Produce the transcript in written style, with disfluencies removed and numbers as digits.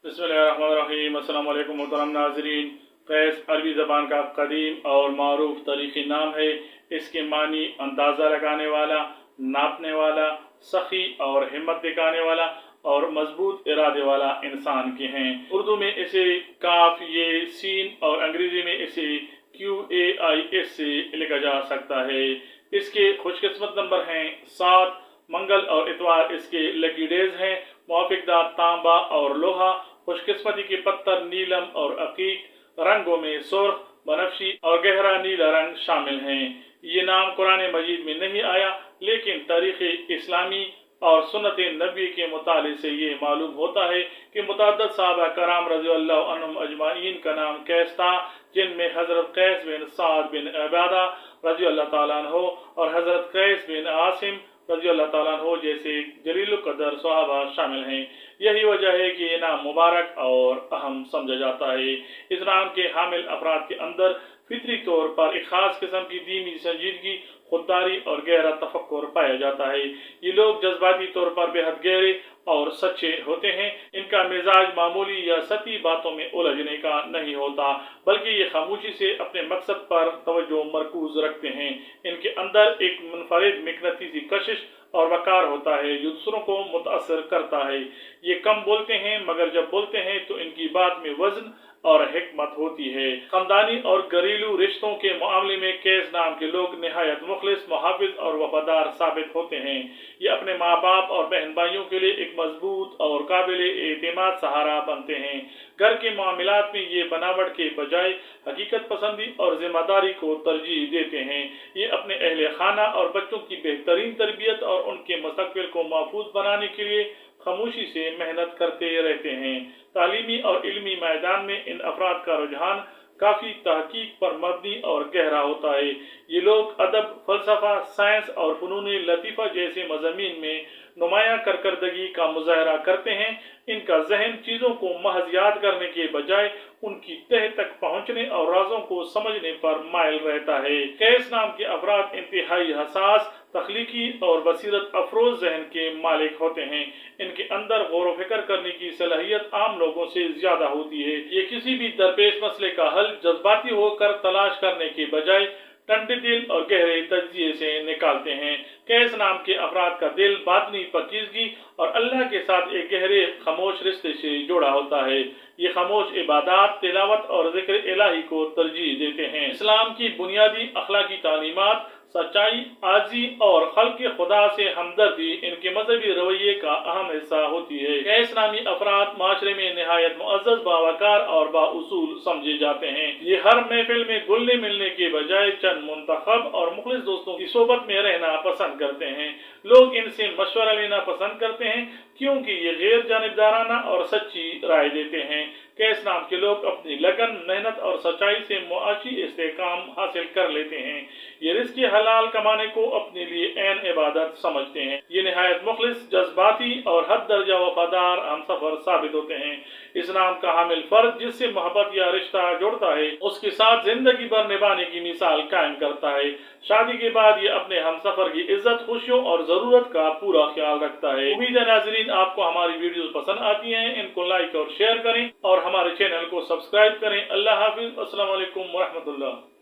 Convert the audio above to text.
बिस्मिल्लाहिर्रहमानिर्रहीम। अस्सलाम वालेकुम मोहतरम नाज़रीन। क़ैस अरबी ज़बान का कदीम और मारूफ तारीख़ी नाम है। इसके मानी अंदाज़ा लगाने वाला, नापने वाला, सखी और हिम्मत दिखाने वाला और मजबूत इरादे वाला इंसान के हैं। उर्दू में इसे काफ, ये, सीन और अंग्रेज़ी में इसे QAIS से लिखा जा सकता है। इसके खुशकिस्मत नंबर हैं 7। मंगल और इतवार इसके लकी डेज हैं। मुआफिकदार तांबा और लोहा। खुशकिस्मती के पत्थर नीलम और अकीक। रंगों में सुर्ख, बनफशी और गहरा नीला रंग शामिल हैं। ये नाम कुरान मजीद में नहीं आया, लेकिन तारीख़ इस्लामी और सुन्नत नबी के मुताले से ये मालूम होता है कि मुतअद्दिद सहाबा कराम रज़ियल्लाहु अन्हुम अजमाइन का नाम कैस था, जिनमें हज़रत कैस बिन साद बिन इबादा रज़ियल्लाहु ताला अन्हु और हज़रत कैस बिन आसिम रज़ियल्लाहु ताला अन्हु जैसे जलील कदर सहाबा शामिल हैं। यही वजह है कि ये नाम मुबारक और अहम समझा जाता है। इस नाम के हामिल अफराद के अंदर फितरी तौर पर एक खास किस्म की दीनी संजीदगी, खुददारी और गहरा तफक्कुर पाया जाता है। ये लोग जज्बाती तौर पर बेहद गहरे और सच्चे होते हैं। इनका मिजाज मामूली या सती बातों में उलझने का नहीं होता, बल्कि ये खामोशी से अपने मकसद पर तवज्जो मरकूज रखते हैं। इनके अंदर एक मुनफरिद मिकनतीसी कशिश और वकार होता है जो दूसरों को मुतासर करता है। ये कम बोलते हैं, मगर जब बोलते हैं तो इनकी बात में वजन और हिकमत होती है। खानदानी और घरेलू रिश्तों के मामले में कैस नाम के लोग निहायत मुखलिस, मुहाफिज और वफादार साबित होते हैं। ये अपने माँ बाप और बहन भाइयों के लिए एक मजबूत और काबिल एतमाद सहारा बनते हैं। घर के मामलात में ये बनावट के बजाय हकीकत पसंदी और जिम्मेदारी को तरजीह देते हैं। ये अपने अहले खाना और बच्चों की बेहतरीन तरबियत और उनके मुस्तकबिल को महफूज बनाने के लिए खामोशी से मेहनत करते रहते हैं। तालीमी और इल्मी मैदान में इन अफराद का रुझान काफ़ी तहकीक पर मबनी और गहरा होता है। ये लोग अदब, फ़लसफ़ा, साइंस और फ़नून लतीफ़ा जैसे मज़ामीन में नुमायाँ कारकर्दगी का मुज़ाहरा करते हैं। इनका जहन चीज़ों को महज याद करने के बजाय उनकी तह तक पहुँचने और राज़ों को समझने पर मायल रहता है। कैस नाम के अफराद इंतहाई हसास, तख्लीकी और बसीरत अफरोज जहन के मालिक होते हैं। इनके अंदर गौर व फिक्र करने की सलाहियत आम लोगों से ज्यादा होती है। ये किसी भी दरपेश मसले का हल जज्बाती होकर तलाश करने के बजाय ठंडे दिल और गहरे तजिए से निकालते हैं। कैस नाम के अफराद का दिल बातनी पाकीज़गी और अल्लाह के साथ एक गहरे खामोश रिश्ते से जुड़ा होता है। ये खामोश इबादत, तिलावत और जिक्र इलाही को तरजीह देते हैं। इस्लाम की बुनियादी अखलाकी तालीमात, सच्चाई, आजी और खल्क़ खुदा से हमदर्दी इनके मजहबी रवैये का अहम हिस्सा होती है। कैस नामी अफराद माशरे में निहायत मुअज़्ज़ज़, बावकार और बाउसूल समझे जाते हैं। ये हर महफिल में घुलने मिलने के बजाय चंद मुंतखब और मुखलिस दोस्तों की सोबत में रहना पसंद करते हैं। लोग इनसे मशवरा लेना पसंद करते हैं क्योंकि ये गैर जानिबदाराना और सच्ची राय देते हैं। कैस नाम के लोग अपनी लगन, मेहनत और सच्चाई से मुआशी इस्तेकाम हासिल कर लेते हैं। ये रिज़्क़ हलाल कमाने को अपने लिए ऐन इबादत समझते हैं। ये निहायत मुखलिस, जज्बाती और हद दर्जा वफादार हमसफर साबित होते हैं। इस नाम का हामिल फर्द जिससे मोहब्बत या रिश्ता जुड़ता है, उसके साथ जिंदगी भर निभाने की मिसाल कायम करता है। शादी के बाद ये अपने हमसफर की इज्जत, खुशियों और जरूरत का पूरा ख्याल रखता है। उम्मीद है नाज़रीन आपको हमारी वीडियोस पसंद आती हैं। इनको लाइक और शेयर करें और हमारे चैनल को सब्सक्राइब करें। अल्लाह हाफिज। अस्सलाम वालेकुम व रहमतुल्लाह।